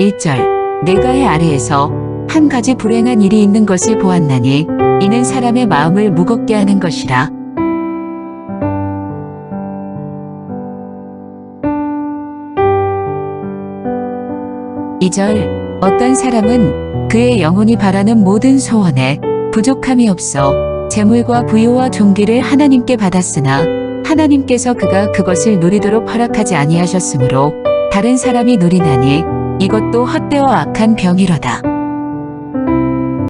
1절 내가의 아래에서 한 가지 불행한 일이 있는 것을 보았나니 이는 사람의 마음을 무겁게 하는 것이라. 2절 어떤 사람은 그의 영혼이 바라는 모든 소원에 부족함이 없어 재물과 부유와 존귀를 하나님께 받았으나 하나님께서 그가 그것을 누리도록 허락하지 아니하셨으므로 다른 사람이 누리나니 이것도 헛되어 악한 병이로다.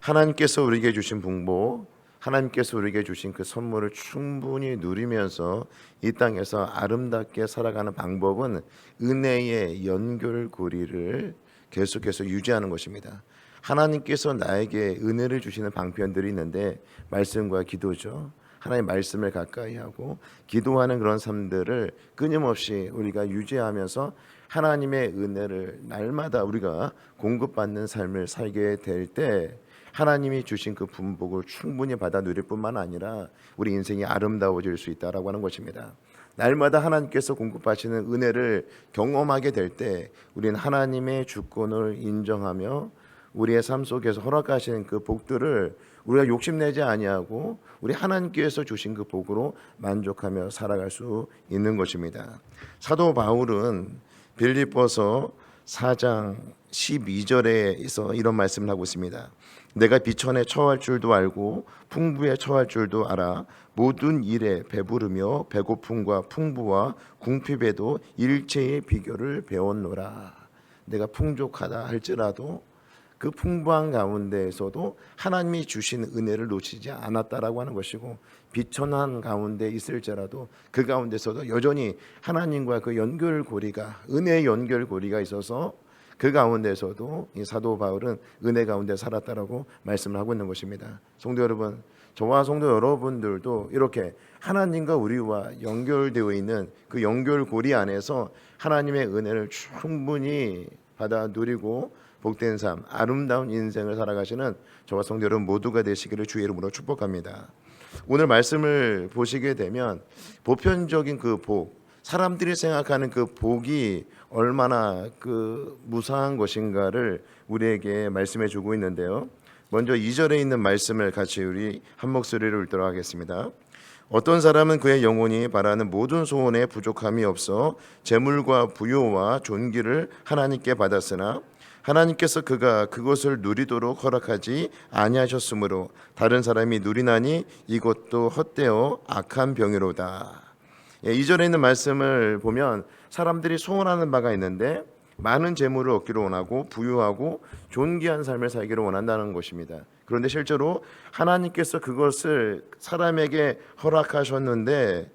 하나님께서 우리에게 주신 복복, 하나님께서 우리에게 주신 그 선물을 충분히 누리면서 이 땅에서 아름답게 살아가는 방법은 은혜의 연결고리를 계속해서 유지하는 것입니다. 하나님께서 나에게 은혜를 주시는 방편들이 있는데 말씀과 기도죠. 하나님의 말씀을 가까이 하고 기도하는 그런 삶들을 끊임없이 우리가 유지하면서 하나님의 은혜를 날마다 우리가 공급받는 삶을 살게 될 때 하나님이 주신 그 분복을 충분히 받아 누릴 뿐만 아니라 우리 인생이 아름다워질 수 있다라고 하는 것입니다. 날마다 하나님께서 공급하시는 은혜를 경험하게 될 때 우리는 하나님의 주권을 인정하며 우리의 삶 속에서 허락하시는 그 복들을 우리가 욕심내지 아니하고 우리 하나님께서 주신 그 복으로 만족하며 살아갈 수 있는 것입니다. 사도 바울은 빌립보서 4장 12절에서 이런 말씀을 하고 있습니다. 내가 비천에 처할 줄도 알고 풍부에 처할 줄도 알아 모든 일에 배부르며 배고픔과 풍부와 궁핍에도 일체의 비결을 배웠노라. 내가 풍족하다 할지라도 그 풍부한 가운데에서도 하나님이 주신 은혜를 놓치지 않았다라고 하는 것이고 비천한 가운데 있을지라도 그 가운데서도 여전히 하나님과 그 연결고리가 은혜의 연결고리가 있어서 그 가운데서도 이 사도 바울은 은혜 가운데 살았다라고 말씀을 하고 있는 것입니다. 성도 여러분, 저와 성도 여러분들도 이렇게 하나님과 우리와 연결되어 있는 그 연결고리 안에서 하나님의 은혜를 충분히 받아 누리고 복된 삶, 아름다운 인생을 살아가시는 저와 성도 여러분 모두가 되시기를 주의 이름으로 축복합니다. 오늘 말씀을 보시게 되면 보편적인 그 복, 사람들이 생각하는 그 복이 얼마나 그 무상한 것인가를 우리에게 말씀해 주고 있는데요. 먼저 2절에 있는 말씀을 같이 우리 한 목소리로 읽도록 하겠습니다. 어떤 사람은 그의 영혼이 바라는 모든 소원에 부족함이 없어 재물과 부요와 존귀를 하나님께 받았으나 하나님께서 그가 그것을 누리도록 허락하지 아니하셨으므로 다른 사람이 누리나니 이것도 헛되어 악한 병이로다. 2절에 있는 말씀을 보면 사람들이 소원하는 바가 있는데 많은 재물을 얻기를 원하고 부유하고 존귀한 삶을 살기를 원한다는 것입니다. 그런데 실제로 하나님께서 그것을 사람에게 허락하셨는데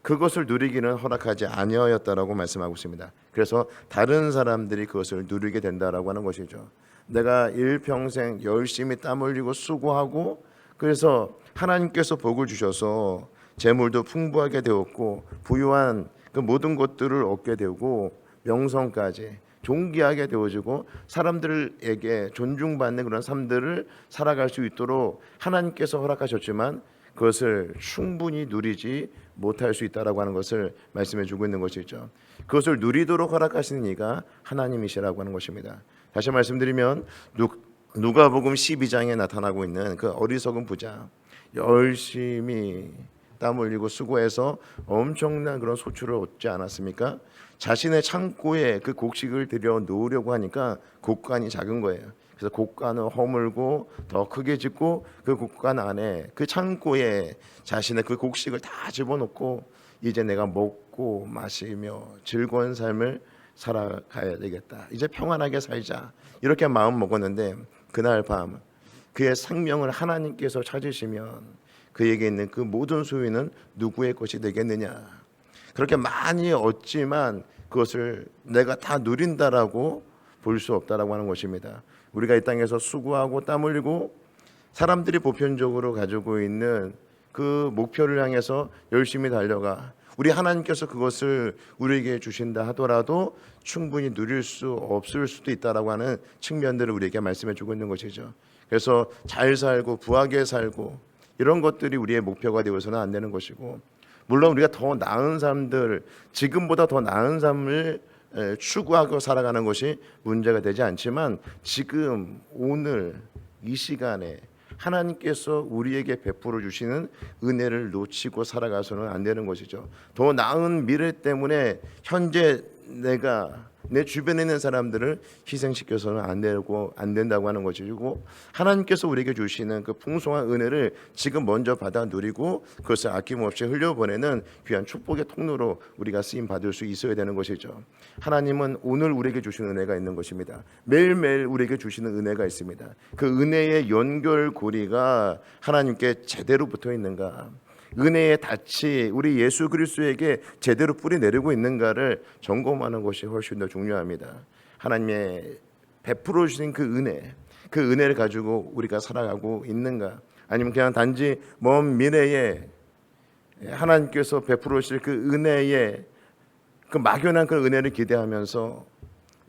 그것을 누리기는 허락하지 아니하였다라고 말씀하고 있습니다. 그래서 다른 사람들이 그것을 누리게 된다라고 하는 것이죠. 내가 일평생 열심히 땀 흘리고 수고하고 그래서 하나님께서 복을 주셔서 재물도 풍부하게 되었고 부유한 그 모든 것들을 얻게 되고 명성까지 존귀하게 되어지고 사람들에게 존중받는 그런 삶들을 살아갈 수 있도록 하나님께서 허락하셨지만 그것을 충분히 누리지 못할 수 있다라고 하는 것을 말씀해 주고 있는 것이죠. 그것을 누리도록 허락하시는 이가 하나님이시라고 하는 것입니다. 다시 말씀드리면 누가복음 12장에 나타나고 있는 그 어리석은 부자, 열심히 땀 흘리고 수고해서 엄청난 그런 소출을 얻지 않았습니까? 자신의 창고에 그 곡식을 들여 놓으려고 하니까 곡간이 작은 거예요. 그래서 곡간을 허물고 더 크게 짓고 그 곡간 안에 그 창고에 자신의 그 곡식을 다 집어넣고 이제 내가 먹고 마시며 즐거운 삶을 살아가야 되겠다. 이제 평안하게 살자. 이렇게 마음 먹었는데 그날 밤 그의 생명을 하나님께서 찾으시면 그에게 있는 그 모든 소유는 누구의 것이 되겠느냐. 그렇게 많이 얻지만 그것을 내가 다 누린다라고 볼 수 없다라고 하는 것입니다. 우리가 이 땅에서 수고하고 땀 흘리고 사람들이 보편적으로 가지고 있는 그 목표를 향해서 열심히 달려가 우리 하나님께서 그것을 우리에게 주신다 하더라도 충분히 누릴 수 없을 수도 있다라고 하는 측면들을 우리에게 말씀해 주고 있는 것이죠. 그래서 잘 살고 부하게 살고 이런 것들이 우리의 목표가 되어서는 안 되는 것이고 물론 우리가 더 나은 삶들 지금보다 더 나은 삶을 추구하고 살아가는 것이 문제가 되지 않지만 지금 오늘 이 시간에 하나님께서 우리에게 베풀어 주시는 은혜를 놓치고 살아가서는 안 되는 것이죠. 더 나은 미래 때문에 현재 내가 내 주변에 있는 사람들을 희생시켜서는 안 된다고 하는 것이고, 하나님께서 우리에게 주시는 그 풍성한 은혜를 지금 먼저 받아 누리고 그것을 아낌없이 흘려보내는 귀한 축복의 통로로 우리가 쓰임 받을 수 있어야 되는 것이죠. 하나님은 오늘 우리에게 주시는 은혜가 있는 것입니다. 매일매일 우리에게 주시는 은혜가 있습니다. 그 은혜의 연결고리가 하나님께 제대로 붙어 있는가, 은혜의 닷이 우리 예수 그리스도에게 제대로 뿌리 내리고 있는가를 점검하는 것이 훨씬 더 중요합니다. 하나님의 베풀어 주신 그 은혜를 가지고 우리가 살아가고 있는가, 아니면 그냥 단지 먼 미래에 하나님께서 베풀어 주실 그 은혜의 그 막연한 그 은혜를 기대하면서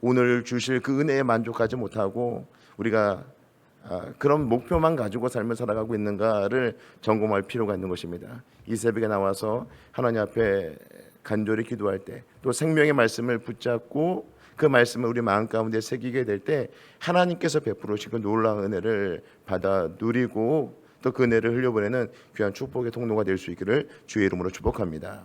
오늘 주실 그 은혜에 만족하지 못하고 우리가 그런 목표만 가지고 삶을 살아가고 있는가를 점검할 필요가 있는 것입니다. 이 새벽에 나와서 하나님 앞에 간절히 기도할 때, 또 생명의 말씀을 붙잡고 그 말씀을 우리 마음 가운데 새기게 될 때 하나님께서 베풀어 주신 그 놀라운 은혜를 받아 누리고 또 그 은혜를 흘려보내는 귀한 축복의 통로가 될 수 있기를 주의 이름으로 축복합니다.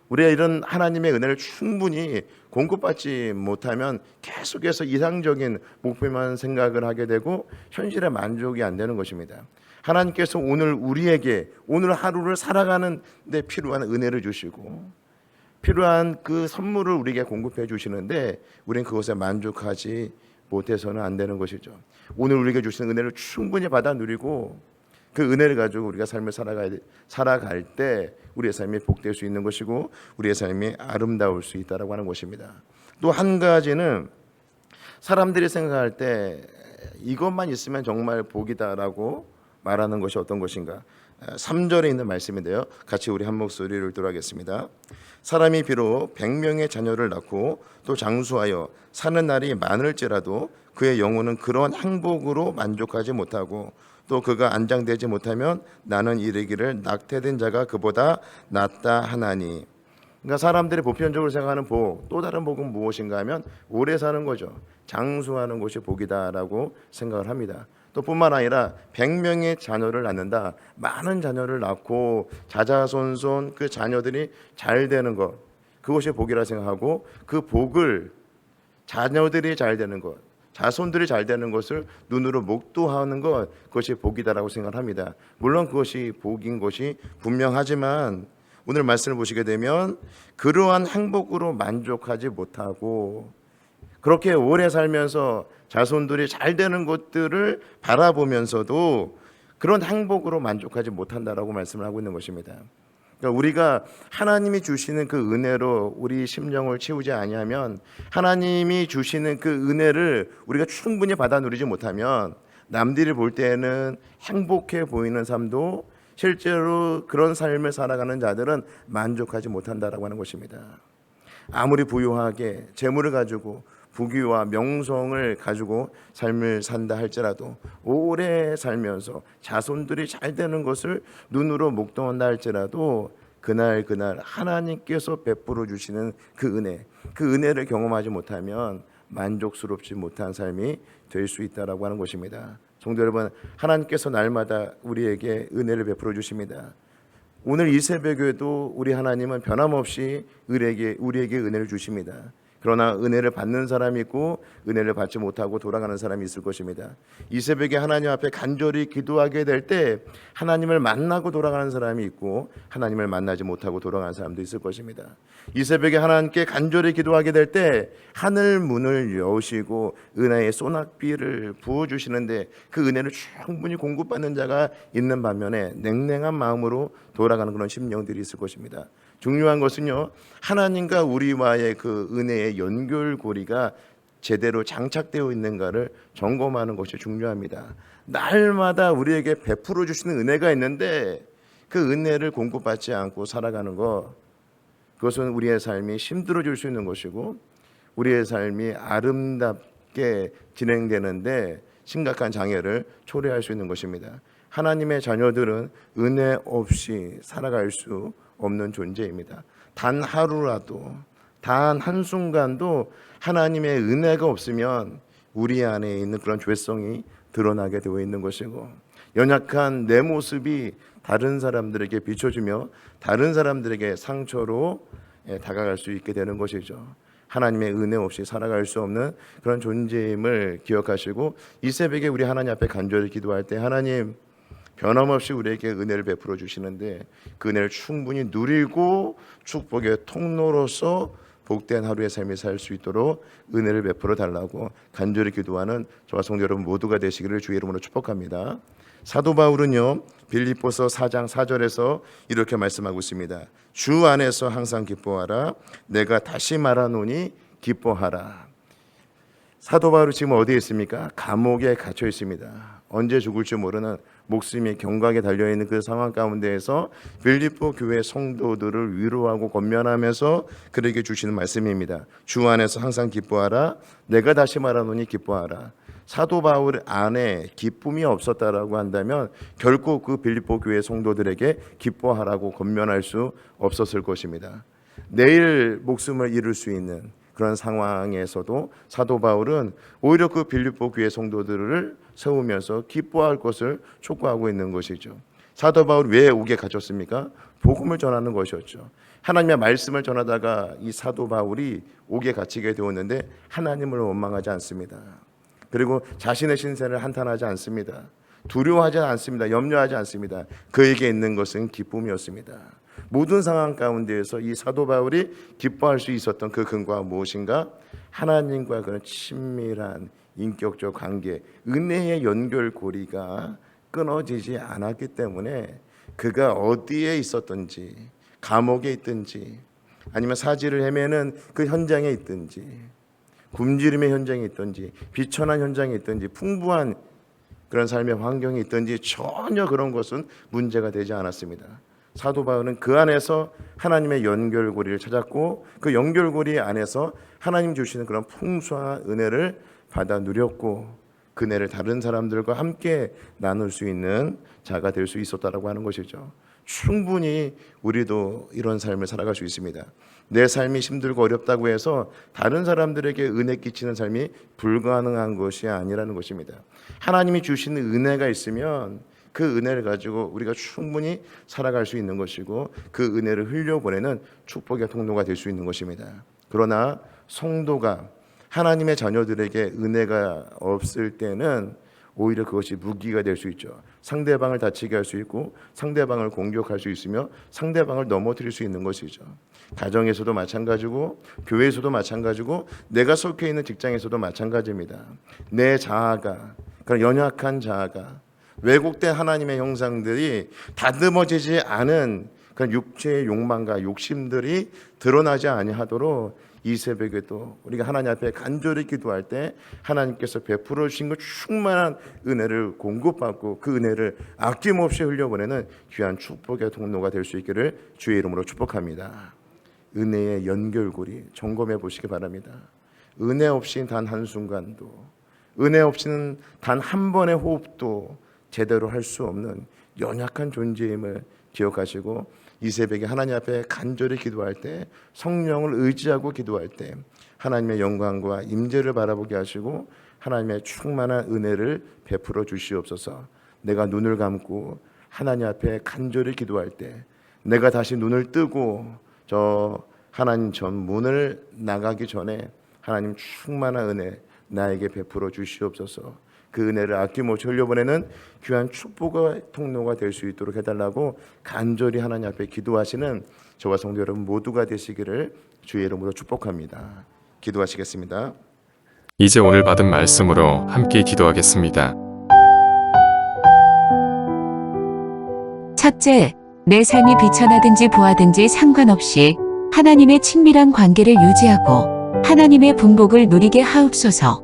우리가 이런 하나님의 은혜를 충분히 공급받지 못하면 계속해서 이상적인 목표만 생각을 하게 되고 현실에 만족이 안 되는 것입니다. 하나님께서 오늘 우리에게 오늘 하루를 살아가는 데 필요한 은혜를 주시고 필요한 그 선물을 우리에게 공급해 주시는데 우리는 그것에 만족하지 못해서는 안 되는 것이죠. 오늘 우리에게 주시는 은혜를 충분히 받아 누리고 그 은혜를 가지고 우리가 삶을 살아갈 때 우리의 삶이 복될 수 있는 것이고 우리의 삶이 아름다울 수 있다라고 하는 것입니다. 또 한 가지는 사람들이 생각할 때 이것만 있으면 정말 복이다라고 말하는 것이 어떤 것인가. 3절에 있는 말씀인데요. 같이 우리 한 목소리를 들어가겠습니다. 사람이 비록 100명의 자녀를 낳고 또 장수하여 사는 날이 많을지라도 그의 영혼은 그런 행복으로 만족하지 못하고 또 그가 안장되지 못하면 나는 이르기를 낙태된 자가 그보다 낫다 하나니. 그러니까 사람들이 보편적으로 생각하는 복, 또 다른 복은 무엇인가 하면 오래 사는 거죠. 장수하는 것이 복이다라고 생각을 합니다. 또 뿐만 아니라 100명의 자녀를 낳는다, 많은 자녀를 낳고 자자손손 그 자녀들이 잘 되는 것, 그것이 복이라 생각하고 그 복을 자녀들이 잘 되는 것, 자손들이 잘 되는 것을 눈으로 목도하는 것, 그것이 복이다라고 생각을 합니다. 물론 그것이 복인 것이 분명하지만 오늘 말씀을 보시게 되면 그러한 행복으로 만족하지 못하고 그렇게 오래 살면서 자손들이 잘 되는 것들을 바라보면서도 그런 행복으로 만족하지 못한다라고 말씀을 하고 있는 것입니다. 그러니까 우리가 하나님이 주시는 그 은혜로 우리 심령을 채우지 아니하면, 하나님이 주시는 그 은혜를 우리가 충분히 받아 누리지 못하면 남들이 볼 때에는 행복해 보이는 삶도 실제로 그런 삶을 살아가는 자들은 만족하지 못한다라고 하는 것입니다. 아무리 부유하게 재물을 가지고 부귀와 명성을 가지고 삶을 산다 할지라도 오래 살면서 자손들이 잘 되는 것을 눈으로 목도한다 할지라도 그날 하나님께서 베풀어 주시는 그 은혜를 경험하지 못하면 만족스럽지 못한 삶이 될 수 있다라고 하는 것입니다. 성도 여러분, 하나님께서 날마다 우리에게 은혜를 베풀어 주십니다. 오늘 이 새벽에도 우리 하나님은 변함없이 우리에게 은혜를 주십니다. 그러나 은혜를 받는 사람이 있고 은혜를 받지 못하고 돌아가는 사람이 있을 것입니다. 이 새벽에 하나님 앞에 간절히 기도하게 될 때 하나님을 만나고 돌아가는 사람이 있고 하나님을 만나지 못하고 돌아가는 사람도 있을 것입니다. 이 새벽에 하나님께 간절히 기도하게 될 때 하늘 문을 여시고 은혜의 소낙비를 부어주시는데 그 은혜를 충분히 공급받는 자가 있는 반면에 냉랭한 마음으로 돌아가는 그런 심령들이 있을 것입니다. 중요한 것은요, 하나님과 우리와의 그 은혜의 연결고리가 제대로 장착되어 있는가를 점검하는 것이 중요합니다. 날마다 우리에게 베풀어 주시는 은혜가 있는데 그 은혜를 공급받지 않고 살아가는 것, 그것은 우리의 삶이 힘들어질 수 있는 것이고 우리의 삶이 아름답게 진행되는데 심각한 장애를 초래할 수 있는 것입니다. 하나님의 자녀들은 은혜 없이 살아갈 수 없는 존재입니다. 단 하루라도 단 한순간도 하나님의 은혜가 없으면 우리 안에 있는 그런 죄성이 드러나게 되어 있는 것이고, 연약한 내 모습이 다른 사람들에게 비춰지며 다른 사람들에게 상처로 다가갈 수 있게 되는 것이죠. 하나님의 은혜 없이 살아갈 수 없는 그런 존재임을 기억하시고, 이 새벽에 우리 하나님 앞에 간절히 기도할 때, 하나님 변함없이 우리에게 은혜를 베풀어 주시는데 그 은혜를 충분히 누리고 축복의 통로로서 복된 하루의 삶을 살 수 있도록 은혜를 베풀어 달라고 간절히 기도하는 저와 성도 여러분 모두가 되시기를 주의 이름으로 축복합니다. 사도 바울은요, 빌립보서 4장 4절에서 이렇게 말씀하고 있습니다. 주 안에서 항상 기뻐하라. 내가 다시 말하노니 기뻐하라. 사도 바울이 지금 어디에 있습니까? 감옥에 갇혀 있습니다. 언제 죽을지 모르는 목숨이 경각에 달려있는 그 상황 가운데에서 빌립보 교회 성도들을 위로하고 권면하면서 그에게 주시는 말씀입니다. 주 안에서 항상 기뻐하라. 내가 다시 말하노니 기뻐하라. 사도 바울 안에 기쁨이 없었다라고 한다면 결코 그 빌립보 교회 성도들에게 기뻐하라고 권면할 수 없었을 것입니다. 내일 목숨을 잃을 수 있는 그런 상황에서도 사도 바울은 오히려 그 빌립보 교회 성도들을 세우면서 기뻐할 것을 촉구하고 있는 것이죠. 사도 바울이 왜 옥에 갇혔습니까? 복음을 전하는 것이었죠. 하나님의 말씀을 전하다가 이 사도 바울이 옥에 갇히게 되었는데 하나님을 원망하지 않습니다. 그리고 자신의 신세를 한탄하지 않습니다. 두려워하지 않습니다. 염려하지 않습니다. 그에게 있는 것은 기쁨이었습니다. 모든 상황 가운데에서 이 사도 바울이 기뻐할 수 있었던 그 근거가 무엇인가? 하나님과 그런 친밀한 인격적 관계, 은혜의 연결고리가 끊어지지 않았기 때문에 그가 어디에 있었든지, 감옥에 있든지 아니면 사지를 헤매는 그 현장에 있든지, 굶주림의 현장에 있든지, 비천한 현장에 있든지, 풍부한 그런 삶의 환경에 있든지 전혀 그런 것은 문제가 되지 않았습니다. 사도 바울은 그 안에서 하나님의 연결고리를 찾았고 그 연결고리 안에서 하나님 주시는 그런 풍성한 은혜를 받아 누렸고 그 은혜를 다른 사람들과 함께 나눌 수 있는 자가 될 수 있었다라고 하는 것이죠. 충분히 우리도 이런 삶을 살아갈 수 있습니다. 내 삶이 힘들고 어렵다고 해서 다른 사람들에게 은혜 끼치는 삶이 불가능한 것이 아니라는 것입니다. 하나님이 주시는 은혜가 있으면 그 은혜를 가지고 우리가 충분히 살아갈 수 있는 것이고 그 은혜를 흘려보내는 축복의 통로가 될 수 있는 것입니다. 그러나 성도가 하나님의 자녀들에게 은혜가 없을 때는 오히려 그것이 무기가 될 수 있죠. 상대방을 다치게 할 수 있고 상대방을 공격할 수 있으며 상대방을 넘어뜨릴 수 있는 것이죠. 가정에서도 마찬가지고 교회에서도 마찬가지고 내가 속해 있는 직장에서도 마찬가지입니다. 내 자아가, 그런 연약한 자아가 왜곡된 하나님의 형상들이 다듬어지지 않은 그런 육체의 욕망과 욕심들이 드러나지 아니하도록 이 새벽에 또 우리가 하나님 앞에 간절히 기도할 때 하나님께서 베풀어 주신 그 충만한 은혜를 공급받고 그 은혜를 아낌없이 흘려보내는 귀한 축복의 통로가 될 수 있기를 주의 이름으로 축복합니다. 은혜의 연결고리 점검해 보시기 바랍니다. 은혜 없이 단 한순간도, 은혜 없이는 단 한 번의 호흡도 제대로 할 수 없는 연약한 존재임을 기억하시고 이 새벽에 하나님 앞에 간절히 기도할 때, 성령을 의지하고 기도할 때 하나님의 영광과 임재를 바라보게 하시고 하나님의 충만한 은혜를 베풀어 주시옵소서. 내가 눈을 감고 하나님 앞에 간절히 기도할 때 내가 다시 눈을 뜨고 저 하나님 전 문을 나가기 전에 하나님 충만한 은혜 나에게 베풀어 주시옵소서. 그 은혜를 아낌없이 흘려보내는 귀한 축복의 통로가 될 수 있도록 해달라고 간절히 하나님 앞에 기도하시는 저와 성도 여러분 모두가 되시기를 주의 이름으로 축복합니다. 기도하시겠습니다. 이제 오늘 받은 말씀으로 함께 기도하겠습니다. 첫째, 내 삶이 비천하든지 부하든지 상관없이 하나님의 친밀한 관계를 유지하고 하나님의 분복을 누리게 하옵소서.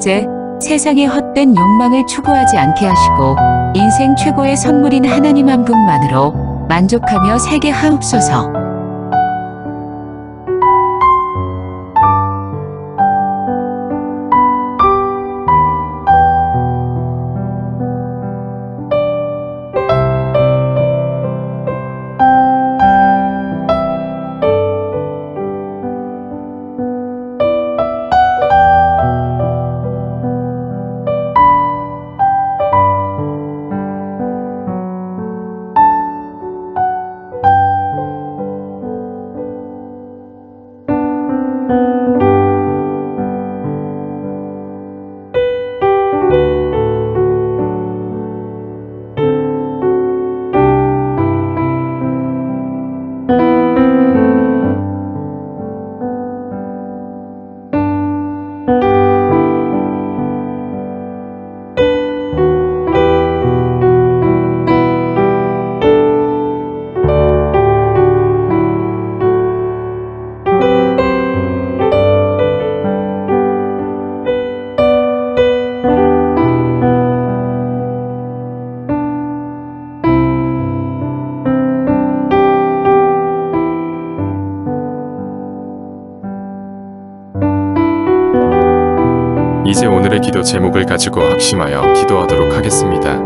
둘째, 세상의 헛된 욕망을 추구하지 않게 하시고 인생 최고의 선물인 하나님 한 분만으로 만족하며 살게 하옵소서. 이제 오늘의 기도 제목을 가지고 합심하여 기도하도록 하겠습니다.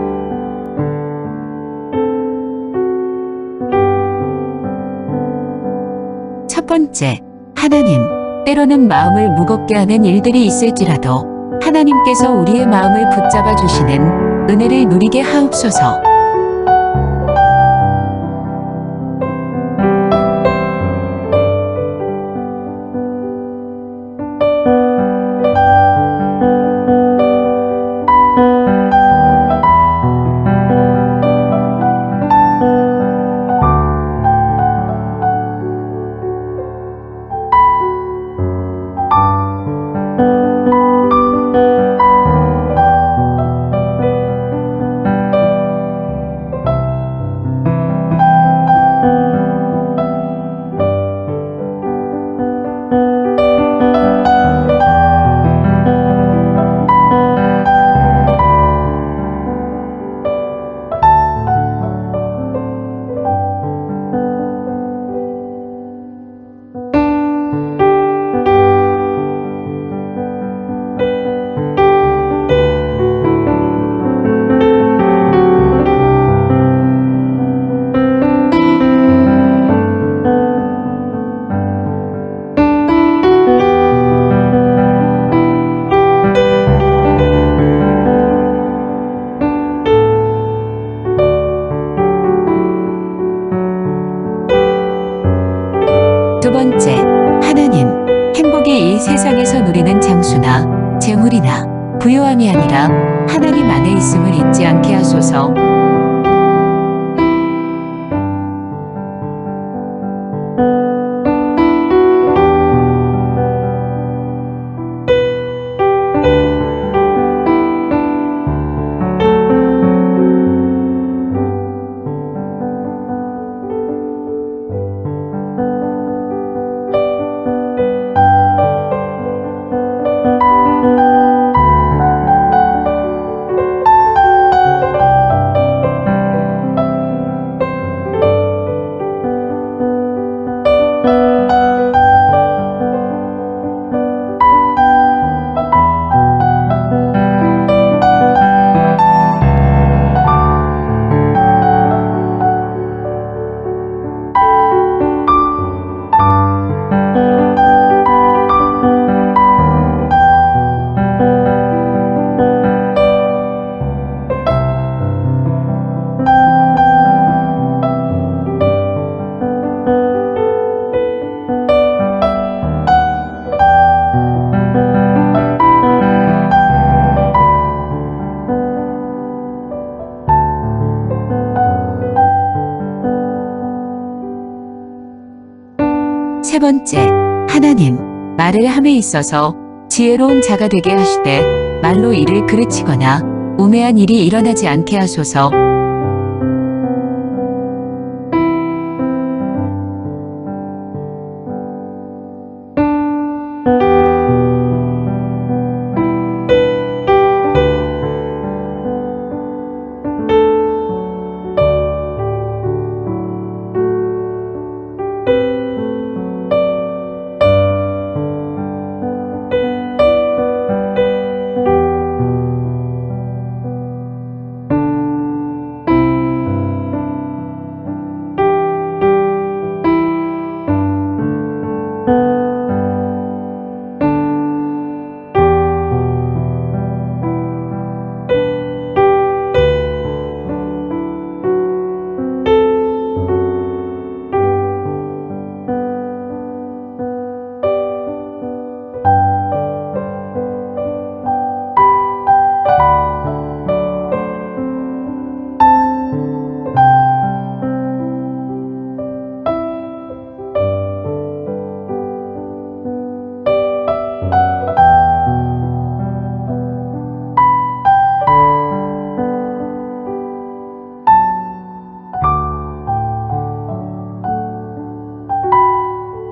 첫 번째, 하나님, 때로는 마음을 무겁게 하는 일들이 있을지라도 하나님께서 우리의 마음을 붙잡아 주시는 은혜를 누리게 하옵소서. 두 번째, 하나님, 행복이 이 세상에서 누리는 장수나 재물이나 부요함이 아니라 하나님 안에 있음을 잊지 않게 하소서. 세 번째, 하나님, 말을 함에 있어서 지혜로운 자가 되게 하시되 말로 이를 그르치거나 우매한 일이 일어나지 않게 하소서.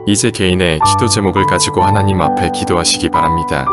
이제 개인의 기도 제목을 가지고 하나님 앞에 기도하시기 바랍니다.